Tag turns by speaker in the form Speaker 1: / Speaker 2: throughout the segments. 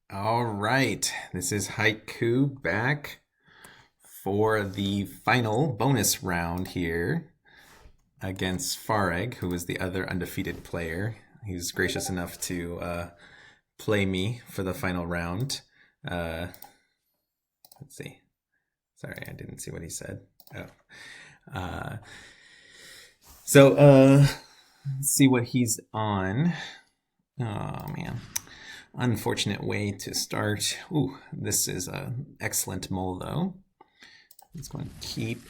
Speaker 1: All right, this is Haiku back for the final bonus round here against Fareg, who is the other undefeated player. He's gracious enough to play me for the final round. Uh, let's see. Sorry, I didn't see what he said. Oh. Uh, let's see what he's on. Oh, man. Unfortunate way to start. Ooh, this is an excellent mole, though. Let's go and keep,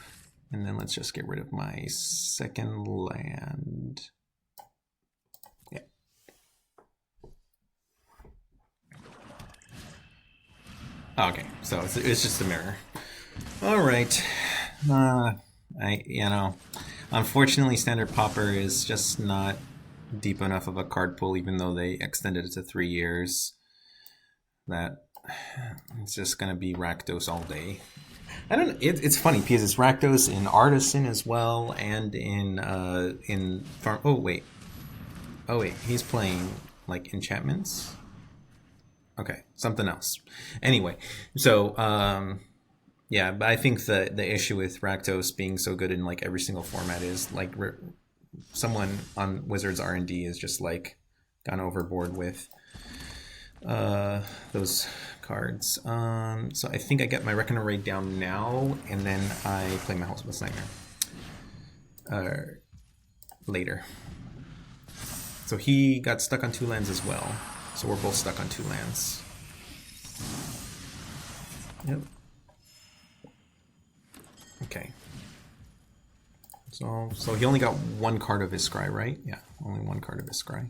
Speaker 1: and then let's just get rid of my second land. Yeah. Okay, so it's just a mirror. All right. Unfortunately, standard Pauper is just not deep enough of a card pool, even though they extended it to 3 years. That it's just gonna be Rakdos all day. I don't. It's funny because it's Rakdos in Artisan as well, and in Farm. Oh wait, he's playing like enchantments. Okay, something else. Anyway, so yeah, but I think the issue with Rakdos being so good in like every single format is like someone on Wizards R&D is just like gone overboard with those cards. So I think I get my Reckoner Raid down now, and then I play my Houseless Nightmare later. So he got stuck on 2 lands as well. So we're both stuck on 2 lands. Yep. Okay. So he only got 1 card of his scry, right? Yeah, only 1 card of his scry.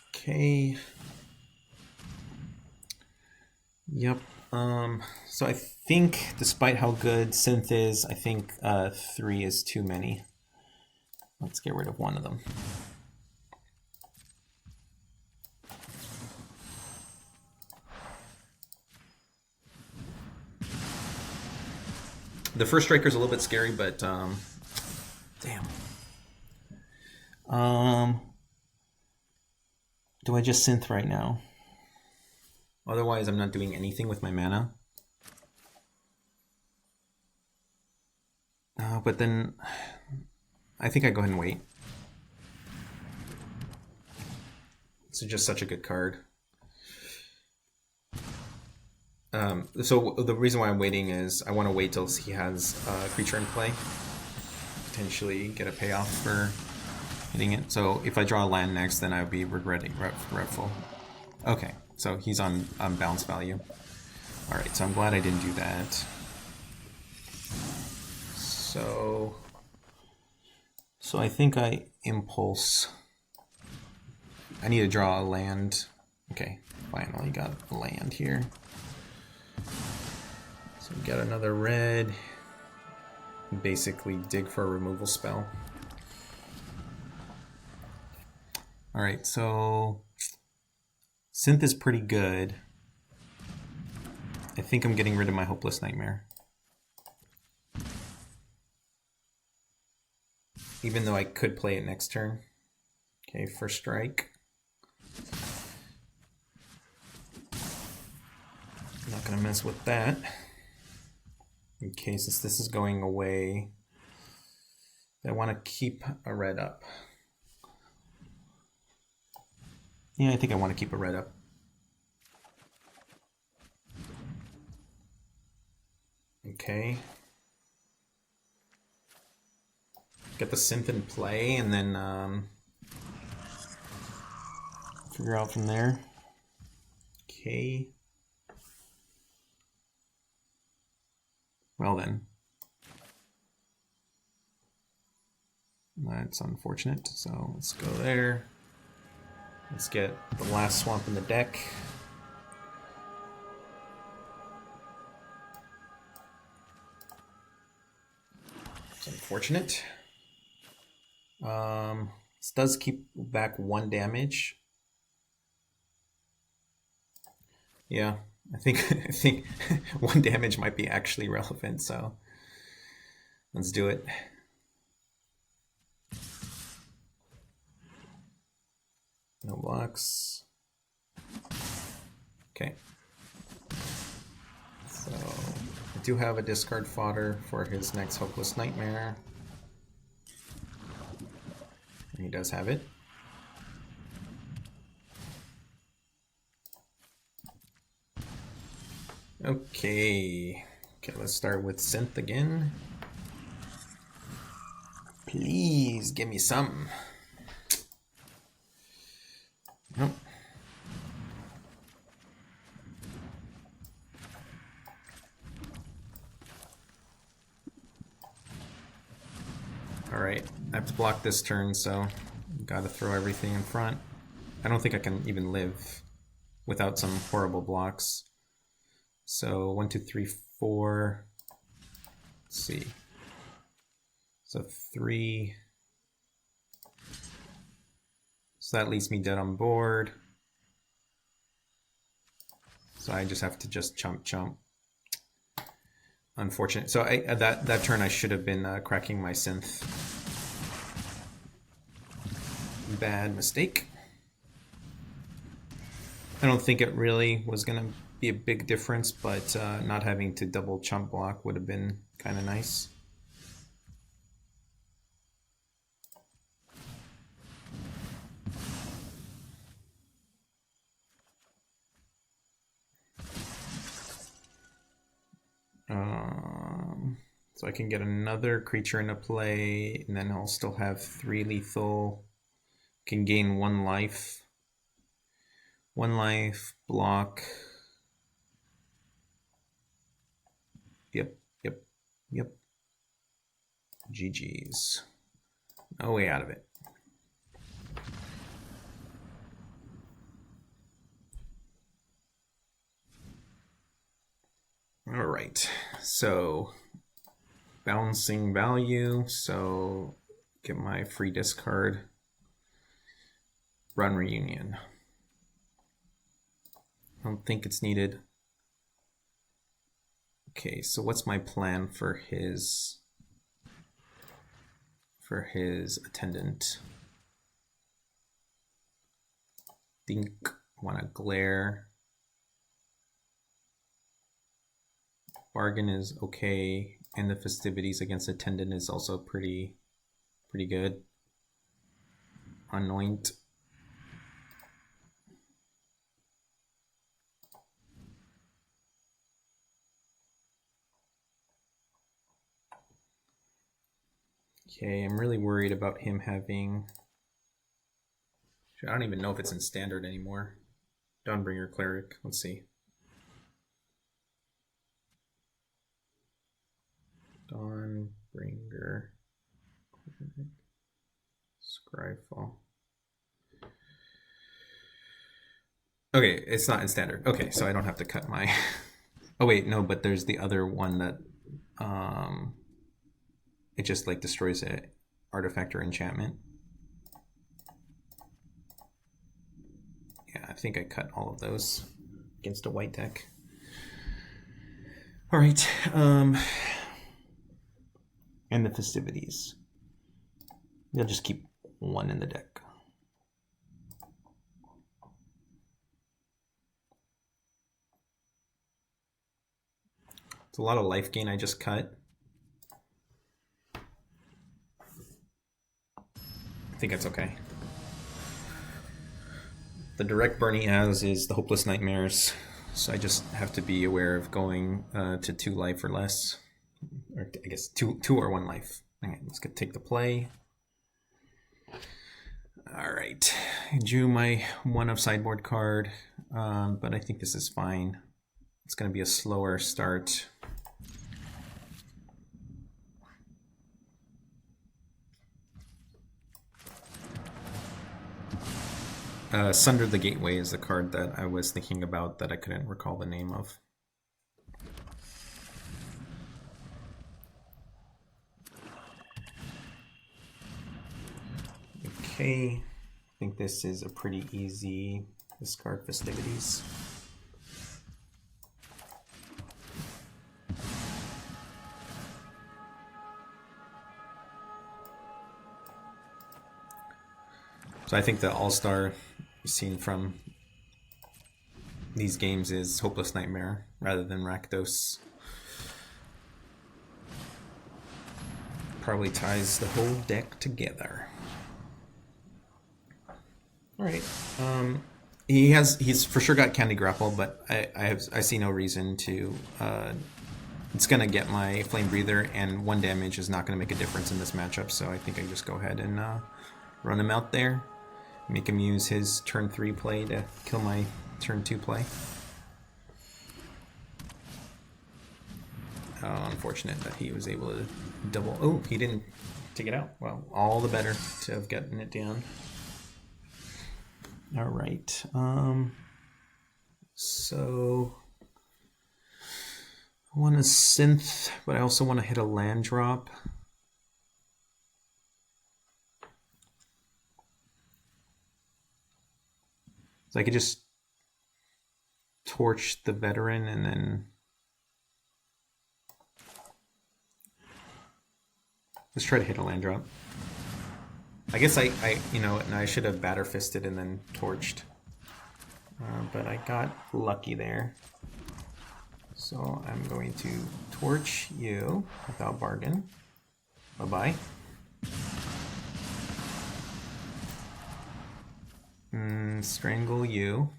Speaker 1: Okay. Yep. So I think, despite how good Synth is, I think 3 is too many. Let's get rid of 1 of them. The first striker is a little bit scary, but damn. Do I just Synth right now? Otherwise, I'm not doing anything with my mana. But then I think I go ahead and wait. It's just such a good card. So the reason why I'm waiting is I want to wait till he has a creature in play. Potentially get a payoff for hitting it. So if I draw a land next, then I would be regretful. Okay, so he's on bounce value. Alright, so I'm glad I didn't do that. So I think I impulse. I need to draw a land. Okay, finally got a land here. So we got another red. Basically dig for a removal spell. Alright, so Synth is pretty good. I think I'm getting rid of my Hopeless Nightmare. Even though I could play it next turn. Okay, first strike. Not gonna mess with that. Okay, since this is going away, I want to keep a red up. Yeah, I think I want to keep a red up. Okay. Get the Synth in play, and then figure out from there. Okay. Well then. That's unfortunate, so let's go there. Let's get the last swamp in the deck. It's unfortunate. This does keep back 1 damage. Yeah, I think 1 damage might be actually relevant, so let's do it. No blocks. Okay. So I do have a discard fodder for his next Hopeless Nightmare. He does have it. Okay. Okay, let's start with Synth again. Please give me some. Nope. Alright, I have to block this turn, so gotta throw everything in front. I don't think I can even live without some horrible blocks. So 1, 2, 3, 4. Let's see. So 3. So that leaves me dead on board. So I just have to just chump. Unfortunate. So that turn I should have been cracking my Synth. Bad mistake. I don't think it really was going to be a big difference, but not having to double chump block would have been kind of nice. So I can get another creature into play, and then I'll still have 3 lethal. Can gain 1 life. 1 life, block. Yep. GG's. No way out of it. All right, so balancing value, so get my free discard. Run Reunion. I don't think it's needed. Okay, so what's my plan for his attendant? Think want to glare. Bargain is okay, and the Festivities against attendant is also pretty good. Anoint. Okay, I'm really worried about him having... I don't even know if it's in standard anymore. Dawnbringer Cleric, let's see. Dawnbringer Cleric. Scryfall. Okay, it's not in standard. Okay, so I don't have to cut my... Oh wait, no, but there's the other one that... It just like destroys an artifact or enchantment. Yeah, I think I cut all of those against a white deck. All right, and the Festivities. They'll just keep 1 in the deck. It's a lot of life gain I just cut. I think that's okay. The direct burn he has is the Hopeless Nightmares, so I just have to be aware of going to 2 life or less. Or I guess 2 or 1 life. Okay, let's take the play. Alright, I drew my 1 of sideboard card, but I think this is fine. It's going to be a slower start. Sunder the Gateway is the card that I was thinking about that I couldn't recall the name of. Okay, I think this is a pretty easy discard Festivities. So I think the All-Star seen from these games is Hopeless Nightmare rather than Rakdos. Probably ties the whole deck together. All right. He's for sure got Candy Grapple, but I see no reason to. It's gonna get my Flame Breather, and 1 damage is not gonna make a difference in this matchup. So I think I just go ahead and run him out there, make him use his turn 3 play to kill my turn 2 play. Unfortunate that he was able to double. Oh, he didn't take it out. Well, all the better to have gotten it down. All right. So I want a Synth, but I also want to hit a land drop. So I could just torch the Veteran and then let's try to hit a land drop. I guess I should have Batterfisted and then torched, but I got lucky there. So I'm going to torch you without bargain. Bye bye. Strangle you.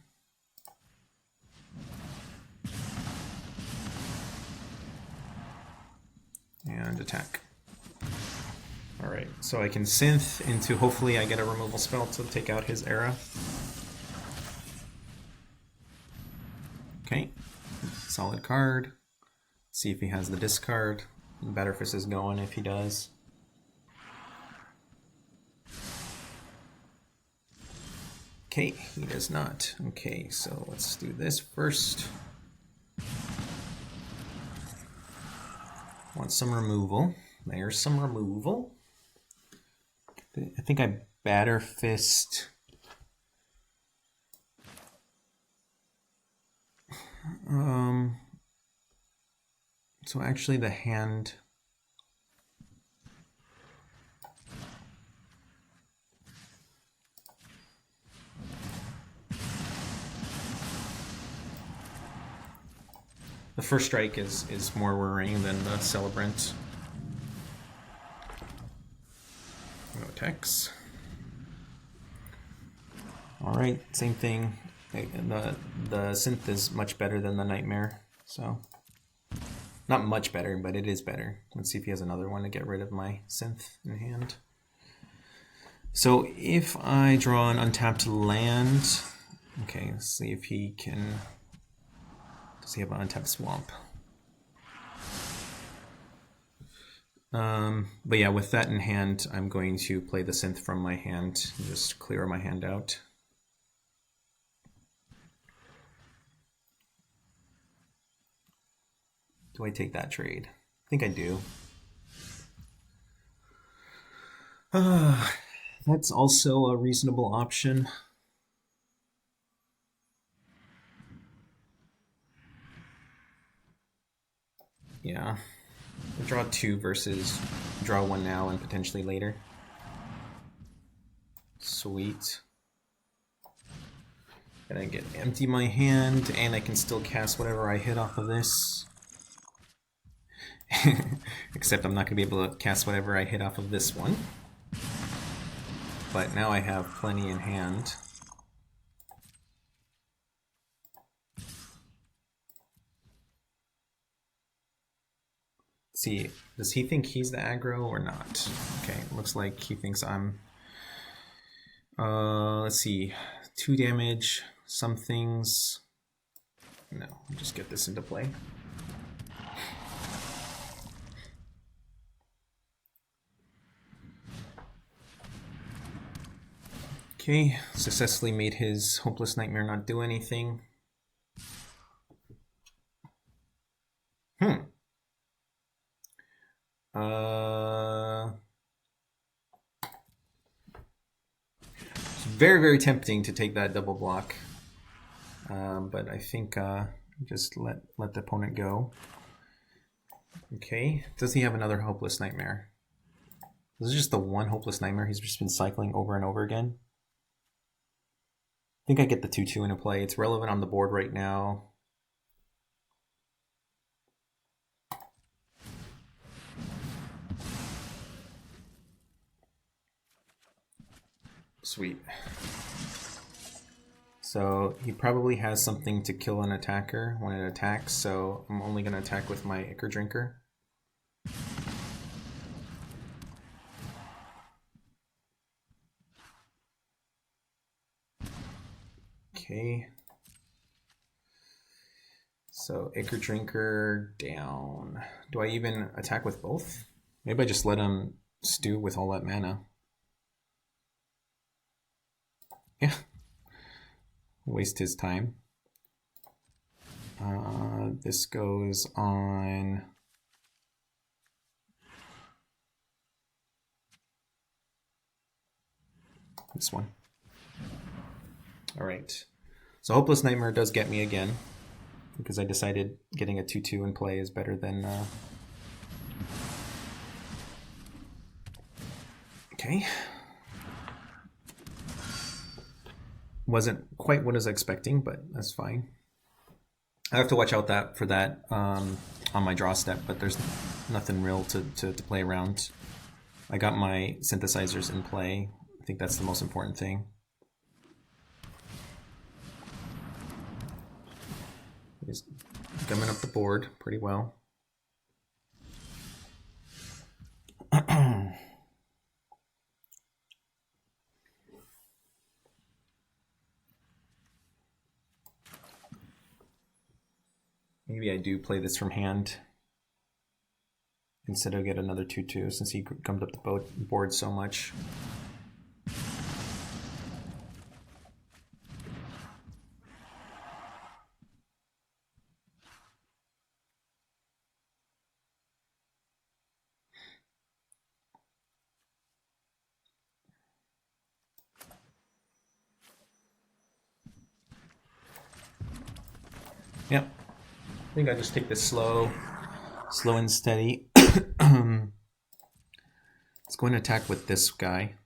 Speaker 1: And attack. Alright, so I can Synth into, hopefully I get a removal spell to take out his Era. Okay, solid card. See if he has the discard. Batterfist is going if he does. Okay, he does not. Okay, so let's do this first. Want some removal. There's some removal. I think I Batterfist. So actually the hand. The first strike is more worrying than the Celebrant. No attacks. Alright, same thing. The Synth is much better than the Nightmare, so not much better, but it is better. Let's see if he has another one to get rid of my Synth in hand. So if I draw an untapped land, okay, let's see if he can. Does he have an untapped swamp? But yeah, with that in hand, I'm going to play the Synth from my hand and just clear my hand out. Do I take that trade? I think I do. That's also a reasonable option. Yeah. Draw 2 versus draw 1 now and potentially later. Sweet. And I get empty my hand, and I can still cast whatever I hit off of this. Except I'm not going to be able to cast whatever I hit off of this one. But now I have plenty in hand. See, does he think he's the aggro or not? Okay, looks like he thinks I'm... let's see, 2 damage, some things... No, I'll just get this into play. Okay, successfully made his Hopeless Nightmare not do anything. It's very, very tempting to take that double block. But I think just let the opponent go. Okay, does he have another Hopeless Nightmare? This is just the one Hopeless Nightmare he's just been cycling over and over again. think I get the 2/2 into play. It's relevant on the board right now. Sweet. So he probably has something to kill an attacker when it attacks, so I'm only going to attack with my Ichor Drinker. Okay. So Ichor Drinker down. Do I even attack with both? Maybe I just let him stew with all that mana. Yeah. Waste his time. This goes on this one. All right. So Hopeless Nightmare does get me again, because I decided getting a 2/2 in play is better than... Okay. Wasn't quite what I was expecting, but that's fine. I have to watch out for that on my draw step, but there's nothing real to play around. I got my synthesizers in play. I think that's the most important thing. He's gumming up the board pretty well. Maybe I do play this from hand instead of get another 2/2 since he gummed up the board so much. Yep. I think I just take this slow and steady. Let's go and attack with this guy.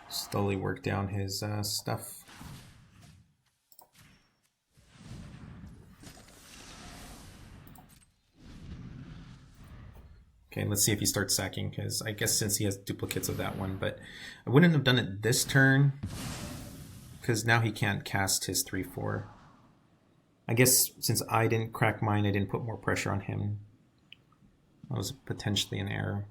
Speaker 1: Slowly work down his stuff. Okay, let's see if he starts sacking, because I guess since he has duplicates of that one, but I wouldn't have done it this turn, because now he can't cast his 3/4. I guess since I didn't crack mine, I didn't put more pressure on him. That was potentially an error.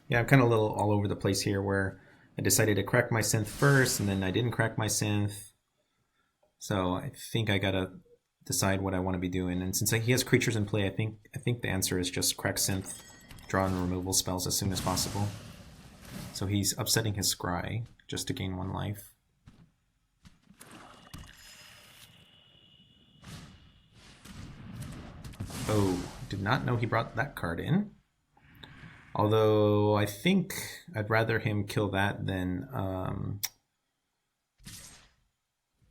Speaker 1: Yeah, I'm kind of a little all over the place here, where I decided to crack my synth first, and then I didn't crack my synth. So I think I gotta decide what I want to be doing. And since he has creatures in play, I think the answer is just crack synth, draw and removal spells as soon as possible. So he's upsetting his scry just to gain 1 life. Oh, did not know he brought that card in. Although I think I'd rather him kill that than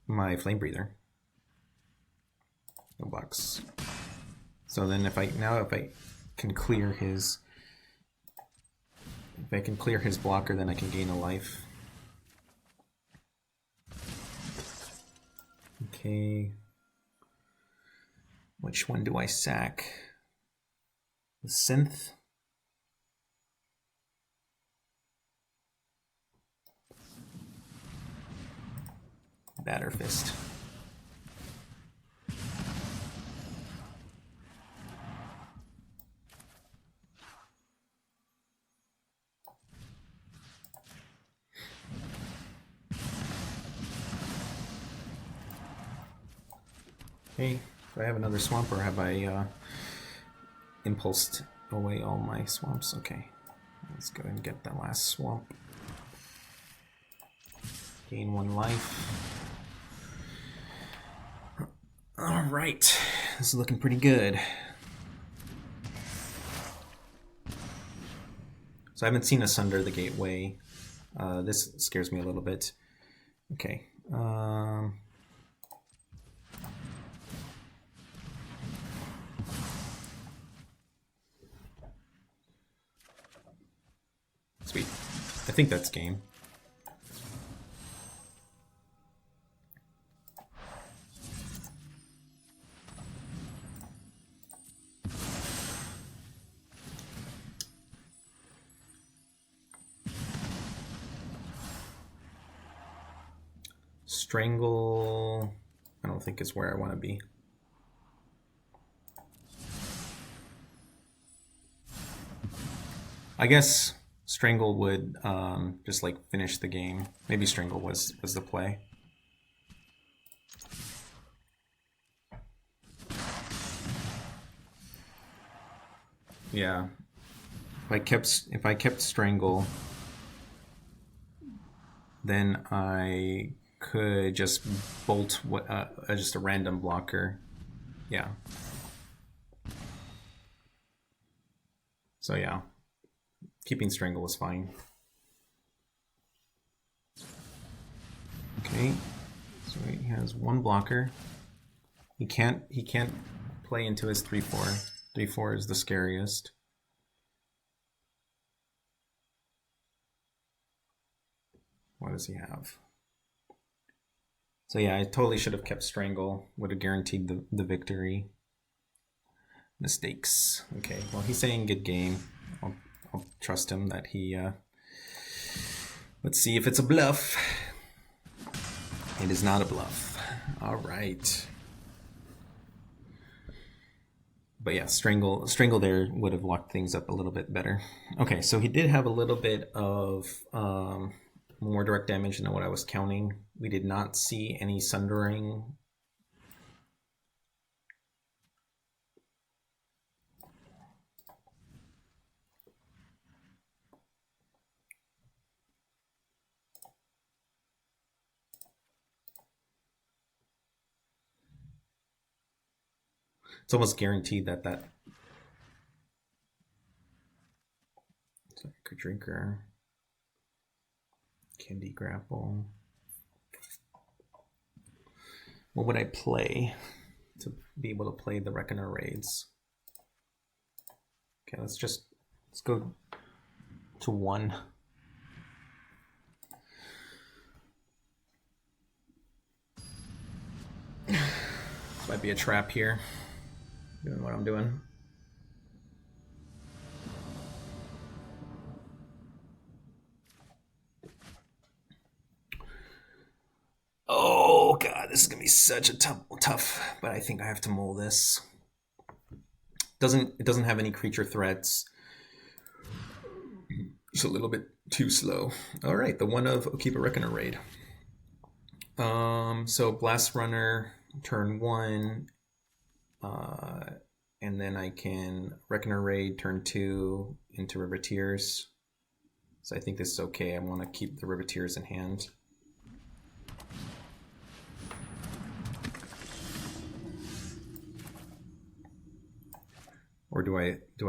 Speaker 1: my Flamebreather. No blocks. So then if I can clear his blocker, then I can gain a life. Okay. Which one do I sack? The synth? Batterfist. Okay, do I have another swamp, or have I impulsed away all my swamps? Okay, let's go and get that last swamp. Gain 1 life. Alright, this is looking pretty good. So I haven't seen Asunder the Gateway. This scares me a little bit. Okay. I think that's game. Strangle, I don't think is where I want to be. I guess Strangle would just like finish the game. Maybe Strangle was the play. Yeah. If I kept Strangle, then I could just bolt just a random blocker. Yeah. So yeah, keeping Strangle is fine. Okay, so he has one blocker. He can't play into his 3/4. 3/4 is the scariest. What does he have? So yeah, I totally should have kept Strangle. Would have guaranteed the victory. Mistakes. Okay, well, he's saying good game. I'll trust him that he... Let's see if it's a bluff. It is not a bluff. All right. But yeah, Strangle there would have locked things up a little bit better. Okay, so he did have a little bit of more direct damage than what I was counting. We did not see any Sundering. It's almost guaranteed that Ichor Drinker, Candy Grapple. What would I play to be able to play the Reckoner raids? Okay, let's go to 1. This might be a trap here, doing what I'm doing. Oh god, this is gonna be such a tough, but I think I have to mull this. It doesn't have any creature threats. It's a little bit too slow. All right, the one of Okiba Reckoner raid. So Blast-Runner turn 1, and then I can Reckoner raid turn 2 into Riveteers. So I think this is okay. I want to keep the Riveteers in hand. Or do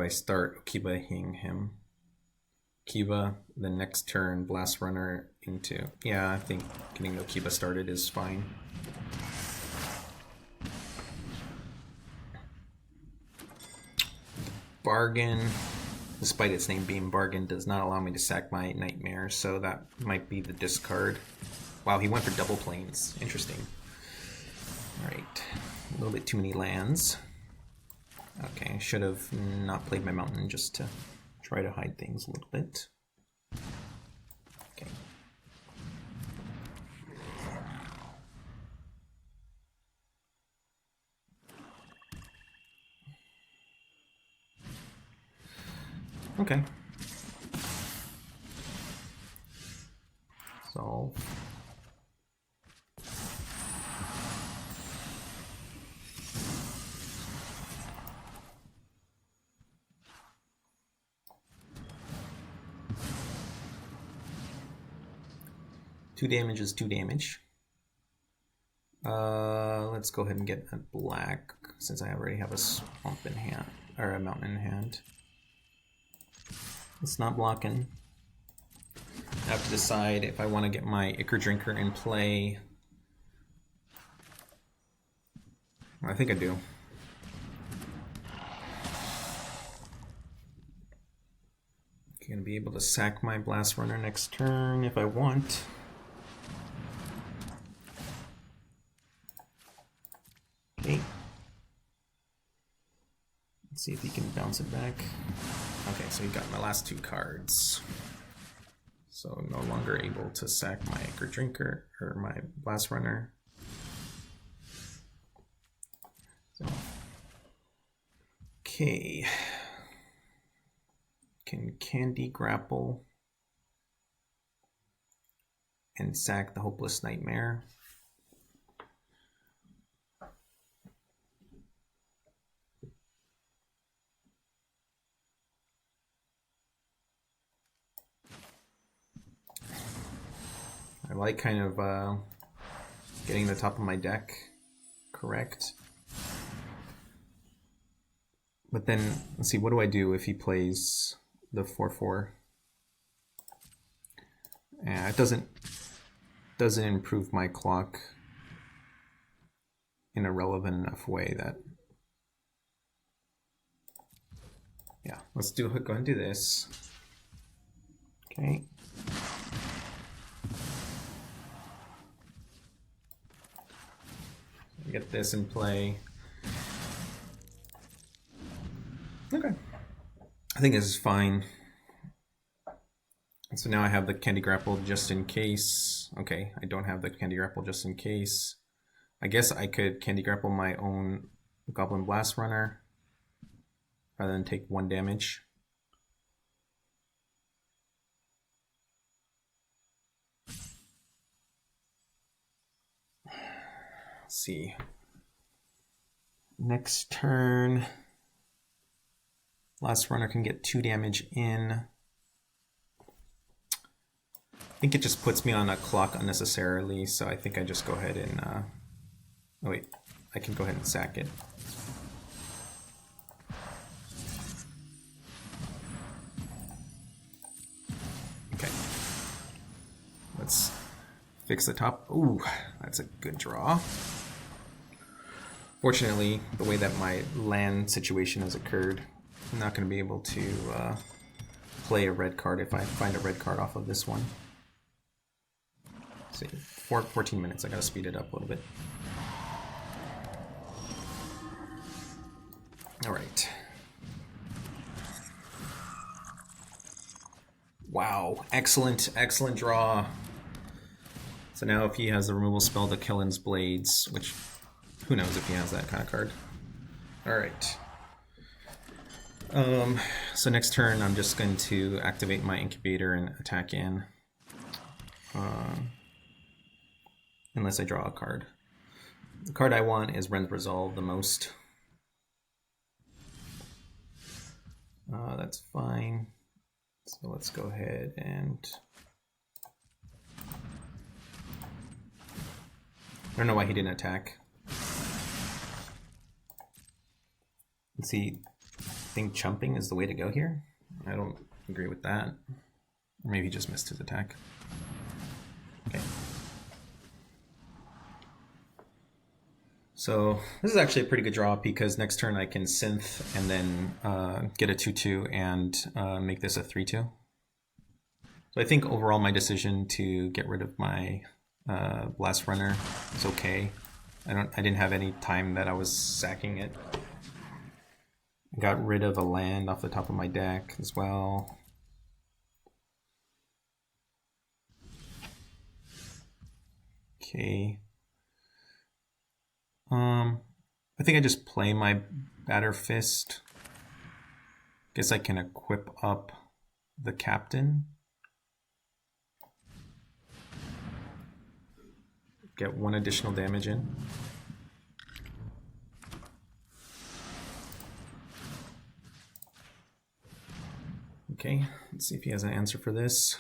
Speaker 1: I start Okiba-ing him? Okiba, the next turn, Blast-Runner into... Yeah, I think getting Okiba started is fine. Bargain, despite its name being Bargain, does not allow me to sack my Nightmare, so that might be the discard. Wow, he went for double planes. Interesting. Alright, a little bit too many lands. Okay, I should have not played my mountain just to try to hide things a little bit. Okay. Okay. Solve. Two damage is 2 damage. Let's go ahead and get a black since I already have a swamp in hand or a mountain in hand. It's not blocking. I have to decide if I want to get my Ichor Drinker in play. I think I do. Gonna be able to sack my Blast-Runner next turn if I want. Okay. Let's see if he can bounce it back. Okay, so he got my last 2 cards. So no longer able to sack my Ichor Drinker or my Blast-Runner. So, okay. Can Candy Grapple and sack the Hopeless Nightmare. I like kind of getting the top of my deck correct. But then, let's see, what do I do if he plays the 4/4? Yeah, it doesn't improve my clock in a relevant enough way that, yeah, let's go ahead and do this. Okay. Get this in play. Okay. I think this is fine. So now I have the Candy Grapple just in case. Okay, I don't have the Candy Grapple just in case. I guess I could Candy Grapple my own Goblin Blast-Runner rather than take 1 damage. Let's see. Next turn, Blast-Runner can get 2 damage in. I think it just puts me on a clock unnecessarily, so I think I just go ahead and oh wait, I can go ahead and sack it. Okay. Let's fix the top. Ooh, that's a good draw. Fortunately, the way that my land situation has occurred, I'm not going to be able to play a red card if I find a red card off of this one. Let's see, 14 minutes. I got to speed it up a little bit. All right. Wow, excellent, excellent draw. So now if he has the removal spell to Killen's Blades, which who knows if he has that kind of card. All right. So next turn I'm just going to activate my Incubator and attack in. Unless I draw a card. The card I want is Wrenn's Resolve the most. That's fine. So let's go ahead and... I don't know why he didn't attack. Let's see, I think chumping is the way to go here. I don't agree with that. Or maybe he just missed his attack. Okay. So this is actually a pretty good draw because next turn I can synth and then get a 2/2 and make this a 3/2. So I think overall my decision to get rid of my Blast-Runner is okay. I didn't have any time that I was sacking it. I got rid of a land off the top of my deck as well. Okay. I think I just play my Batterfist. Guess I can equip up the Captain. Get 1 additional damage in. Okay, let's see if he has an answer for this.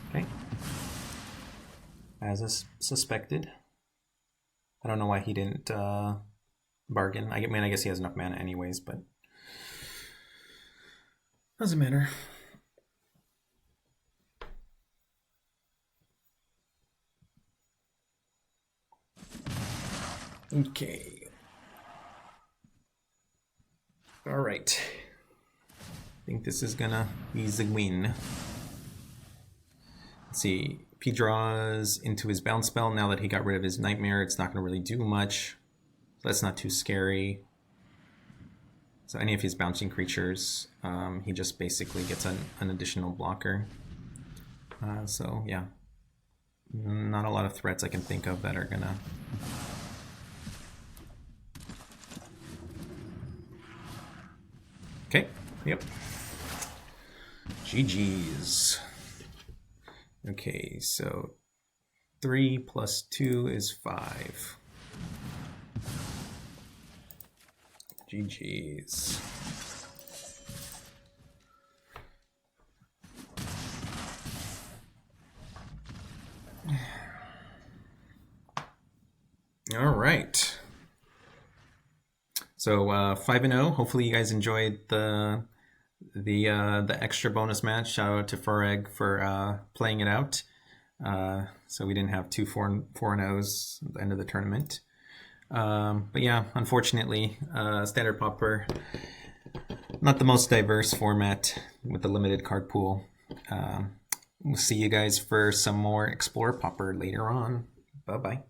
Speaker 1: Okay. As suspected. I don't know why he didn't bargain. I mean, I guess he has enough mana anyways, but doesn't matter. Okay, All right. I think this is gonna be the win. Let's see. If he draws into his bounce spell, now that he got rid of his nightmare, it's not gonna really do much. That's not too scary. So any of his bouncing creatures, he just basically gets an additional blocker. So yeah, not a lot of threats I can think of that are gonna... Okay, yep. GG's. Okay, so 3 plus 2 is 5. GG's. All right. So 5-0. Hopefully you guys enjoyed the extra bonus match. Shout out to Fareg for playing it out. So we didn't have 2 4-0s at the end of the tournament. But yeah, unfortunately, Standard Pauper, not the most diverse format with the limited card pool. We'll see you guys for some more Explore Pauper later on. Bye-bye.